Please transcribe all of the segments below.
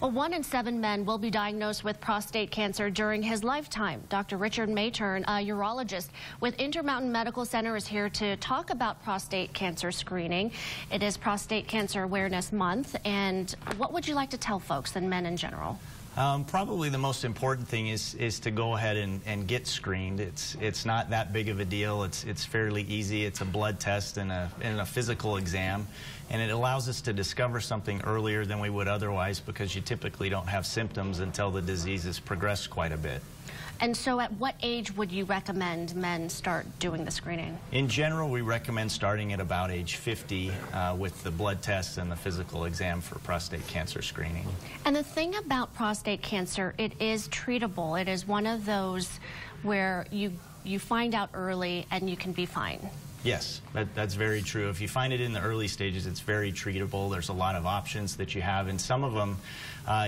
Well, 1 in 7 men will be diagnosed with prostate cancer during his lifetime. Dr. Richard Matern, a urologist with Intermountain Medical Center, is here to talk about prostate cancer screening. It is Prostate Cancer Awareness Month, and what would you like to tell folks and men in general? Probably the most important thing is to go ahead and get screened. It's not that big of a deal. It's fairly easy. It's a blood test and a physical exam, and it allows us to discover something earlier than we would otherwise, because you typically don't have symptoms until the disease has progressed quite a bit. And so at what age would you recommend men start doing the screening? In general, we recommend starting at about age 50 with the blood test and the physical exam for prostate cancer screening. And the thing about prostate cancer, it is treatable. It is one of those where you find out early and you can be fine. Yes, that's very true. If you find it in the early stages, it's very treatable. There's a lot of options that you have, and some of them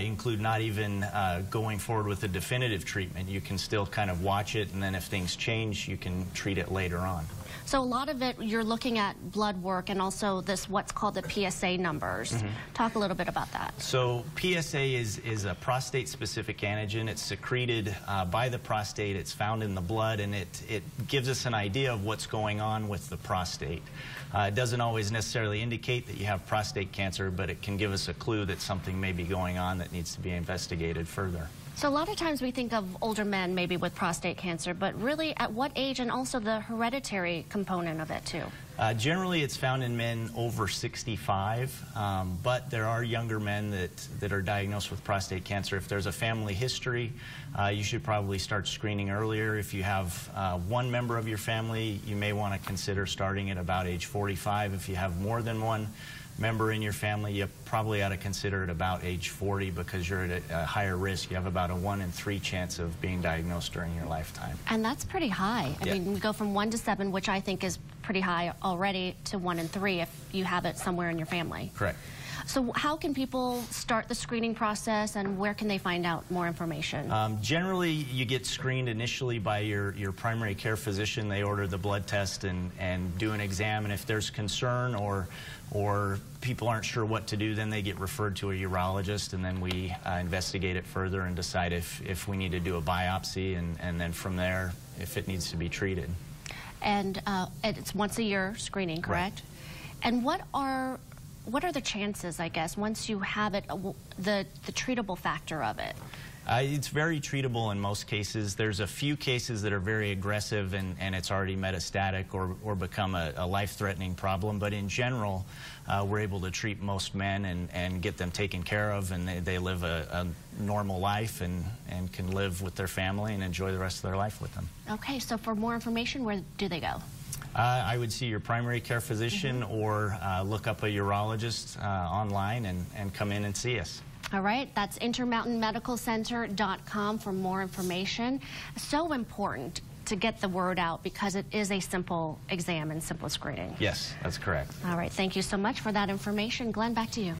include not even going forward with a definitive treatment. You can still kind of watch it, and then if things change, you can treat it later on. So a lot of it, you're looking at blood work and also this what's called the PSA numbers. Talk a little bit about that. So PSA is a prostate-specific antigen. It's secreted by the prostate. It's found in the blood, and it gives us an idea of what's going on with the prostate. It doesn't always necessarily indicate that you have prostate cancer, but it can give us a clue that something may be going on that needs to be investigated further. So a lot of times we think of older men maybe with prostate cancer, but really at what age, and also the hereditary component of it too? Generally it's found in men over 65, but there are younger men that are diagnosed with prostate cancer. If there's a family history, you should probably start screening earlier. If you have one member of your family, you may want to consider starting at about age 45. If you have more than one member in your family, you probably ought to consider it about age 40, because you're at a higher risk. You have about a 1 in 3 chance of being diagnosed during your lifetime. And that's pretty high. I mean, we go from 1 to 7, which I think is pretty high already, to 1 in 3 if you have it somewhere in your family. Correct. So how can people start the screening process, and where can they find out more information? Generally, you get screened initially by your primary care physician. They order the blood test and do an exam, and if there's concern or people aren't sure what to do, then they get referred to a urologist, and then we investigate it further and decide if we need to do a biopsy, and then from there, if it needs to be treated. And it's once a year screening, correct? Right. And what are the chances, I guess, once you have it, the treatable factor of it? It's very treatable in most cases. There's a few cases that are very aggressive and it's already metastatic or become a life-threatening problem. But in general, we're able to treat most men and get them taken care of, and they live a normal life and can live with their family and enjoy the rest of their life with them. Okay, so for more information, where do they go? I would see your primary care physician or look up a urologist online and come in and see us. All right, that's intermountainmedicalcenter.com for more information. So important to get the word out, because it is a simple exam and simple screening. Yes, that's correct. All right, thank you so much for that information. Glenn, back to you.